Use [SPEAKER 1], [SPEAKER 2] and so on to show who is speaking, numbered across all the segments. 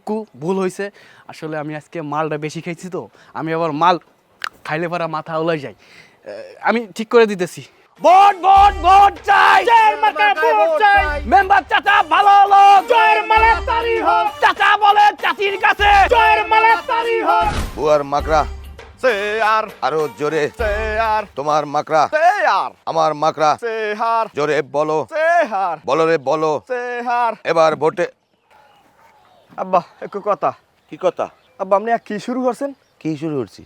[SPEAKER 1] একটু ভুল হয়েছে। আসলে আমি আজকে মালটা বেশি খাইছি তো, আমি আবার মাল খাইলে পরে মাথা উলাই যায়। আমি ঠিক করে দিতেছি। ভোট ভোট ভোট চাই,
[SPEAKER 2] জয়ের মার্কা ভোট চাই।
[SPEAKER 1] মেম্বার চাচা ভালো লোক,
[SPEAKER 2] জয়ের মালা তারি হোক,
[SPEAKER 1] চাচা বলে চাচির কাছে
[SPEAKER 2] জয়ের মালা তারি হোক।
[SPEAKER 3] বুয়ার মাকড়া
[SPEAKER 2] সে আর
[SPEAKER 3] আরো জোরে,
[SPEAKER 2] সে আর
[SPEAKER 3] তোমার মাকড়া
[SPEAKER 2] সে আর
[SPEAKER 3] আমার মাকড়া,
[SPEAKER 2] সে হার
[SPEAKER 3] জোরে বলো,
[SPEAKER 2] সে হার
[SPEAKER 3] বলো রে বলো।
[SPEAKER 2] সে হার।
[SPEAKER 3] এবার ভোটে
[SPEAKER 2] আব্বা একটু কথা।
[SPEAKER 3] কি কথা?
[SPEAKER 2] আব্বা আপনি কি শুরু করছেন?
[SPEAKER 3] কি শুরু করছি?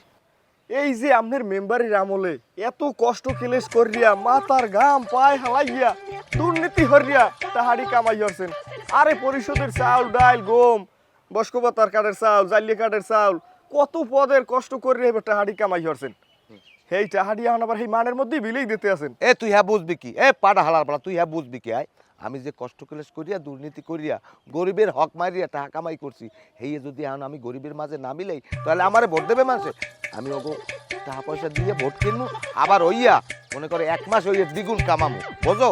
[SPEAKER 2] এই যে আপনার মেম্বারের আমলে এত কষ্ট ক্লেশ করিয়া মাথার ঘাম পায় হালাইয়া দুর্নীতি হরিয়া তাহারি কামাই হচ্ছেন। আরে পরিষদের চাউল ডাল গম বস্কবতার কাঠের চাউল জালিয়া কাঠের চাউল কত পদের কষ্ট করিয়া এবার তাহারি কামাই হচ্ছেন। সেই তাহারি এখন আবার সেই মানের মধ্যেই বিলেই দিতে আছেন।
[SPEAKER 3] এ তুই হ্যাঁ বুঝবি কি? এ পাড়া হালার পালা, তুই হ্যাঁ বুঝবি কি? আয় আমি যে কষ্ট ক্লেশ করিয়া দুর্নীতি করিয়া গরিবের হক মারিয়া টাকা কামাই করছি, হেয়ে যদি এখন আমি গরিবের মাঝে না মিলেই তাহলে আমারে ভোট দেবে মানুষে? আমি ওগো টাকা পয়সা দিয়ে ভোট কিনবো, আবার হইয়া মনে করে 1 মাস হইয়া দ্বিগুণ কামামো, বোঝো?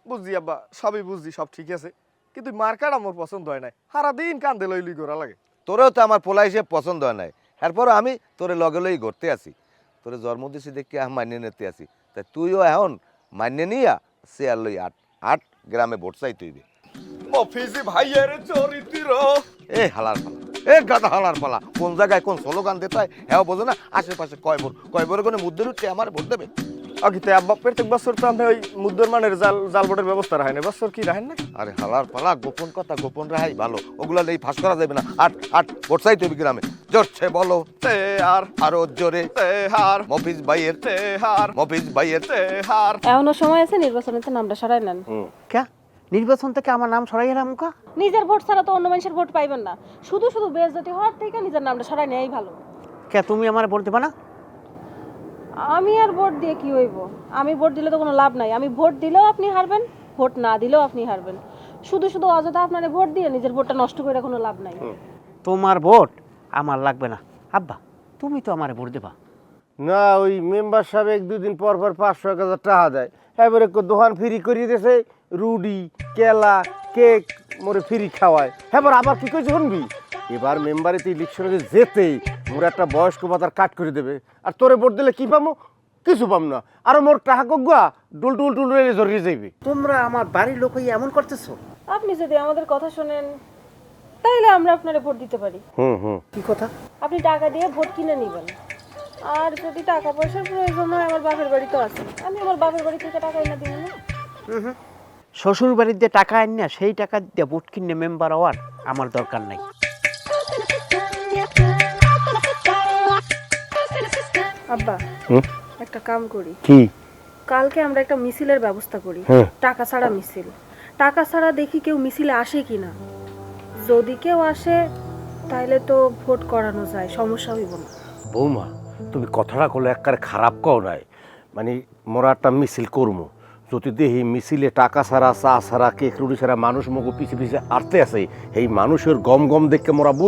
[SPEAKER 2] বুঝছি আব্বা, সবই বুঝছি, সব ঠিক আছে, কিন্তু মার্কাটা আমার পছন্দ হয় নাই। সারাদিন কান্দে লইলি গোড়া লাগে।
[SPEAKER 3] তোরেও তো আমার পোলা হিসেবে পছন্দ হয় নাই, এরপরও আমি তোরে লগে লই ঘুরতে আসি, তোরে জন্ম দিছি দেখি মানিয়ে নিতে আসি। তাই তুইও এখন মানিয়ে নিয়া শেয়ার লই আট গ্রামে ভোট চাই তুইবে।
[SPEAKER 2] মফিজি ভাইয়ের চরিত্র।
[SPEAKER 3] এ হালার পালা, এ গাদা হালার পালা, কোন জায়গায় কোন স্লোগান দিতে হয় হ্যাঁ বোঝো না? আশেপাশে কয় বড় কোনো মুদ্দের উঠছে আমার ভোট দেবে?
[SPEAKER 2] আগে আব্বা প্রত্যেক বছর তো আপনি ওই মুদ্রমানের জাল ভোটের ব্যবস্থা রাখেন, বছর কি রাখেন না?
[SPEAKER 3] আরে হালার পালা, গোপন কথা গোপন রাহাই ভালো, ওগুলা নেই ফাঁস করা যাবে না। আট ভোট চাই তুই গ্রামে, জোরছে বলো।
[SPEAKER 2] সে আর
[SPEAKER 3] আরো জোরে।
[SPEAKER 2] সে হার
[SPEAKER 3] মফিজ ভাইয়ের,
[SPEAKER 2] সে হার
[SPEAKER 3] মফিজ ভাইয়ের।
[SPEAKER 2] সে হার।
[SPEAKER 4] এখনো সময় আছে, নির্বাচনেতে নামটা সরাই নেন।
[SPEAKER 5] কে নির্বাচন থেকে আমার নাম সরাই এলাম কা?
[SPEAKER 4] নিজের ভোট ছাড়া তো অন্য মানুষের ভোট পাইবেন না। শুধু শুধু বেইজ্জতি হওয়ার থেকে নিজের নামটা সরাই নেওয়াই ভালো।
[SPEAKER 5] কে তুমি আমার ভোট দেবা না?
[SPEAKER 4] আমি আর ভোট দিয়ে কি হইব? আমি ভোট দিলে তো কোনো লাভ নাই। আমি ভোট দিলেও আপনি হারবেন, ভোট না দিলেও আপনি হারবেন। শুধু শুধু অযথা আপনারে ভোট দিয়ে নিজের ভোটটা নষ্ট করে কোনো লাভ নাই।
[SPEAKER 5] তোমার ভোট আমার লাগবে না। আব্বা তুমি তো আমার ভোট দেবা।
[SPEAKER 6] না, ওই মেম্বার সাহেব 1-2 দিন পর পর 500-1000 টাকা দেয়, এবারে দোকান ফ্রি করিয়ে দিয়েছে, রুডি কেলা কেক মোরে ফ্রি খাওয়ায়। এবার আবার কি কইছে শুনবি, এবার মেম্বারে তুই ইলেকশনে যেতেই মোর একটা বয়স্ক ভাতার কাট করে দেবে, আর তোরে ভোট দিলে কি পামো? কিছু পাম না, আর মোর টাকা কগুয়া ডুল টুল টুল জড়িয়ে যাইবে।
[SPEAKER 5] তোমরা আমার বাড়ির লোক হয়ে এমন করতেছো।
[SPEAKER 4] আপনি যদি আমাদের কথা শোনেন তাইলে আমরা আপনারে ভোট দিতে পারি।
[SPEAKER 5] কি কথা?
[SPEAKER 4] আপনি টাকা দিয়ে ভোট কিনে নেবেন, আর যদি টাকা পয়সার প্রয়োজন হয় আমার বাপের বাড়ি তো আছে, আমি আমার বাপের বাড়ি থেকে টাকা এনে দিব না।
[SPEAKER 5] শ্বশুর বাড়িতে টাকা আন না, সেই টাকা দিয়ে ভোট কিনে মেম্বার হওয়ার আমার দরকার নাই।
[SPEAKER 4] আব্বা একটা কাম করি,
[SPEAKER 6] কি?
[SPEAKER 4] কালকে আমরা একটা মিছিলের ব্যবস্থা করি। টাকা ছাড়া মিছিল। টাকা ছাড়া দেখি কেউ মিছিলে আসে কিনা, যদি কেউ আসে তাহলে তো ভোট করানো যায়, সমস্যা হইব না।
[SPEAKER 6] বৌমা তুমি কথাটা করলে একবারে খারাপ কও নাই, মানে মোরা একটা মিছিল করবো, যদি দেখি মিছিলে টাকা ছাড়া চা ছাড়া কেক রুটি ছাড়া মানুষ মগো পিছে পিছে আটতে আছে, এই মানুষের গম গম দেখে মোরা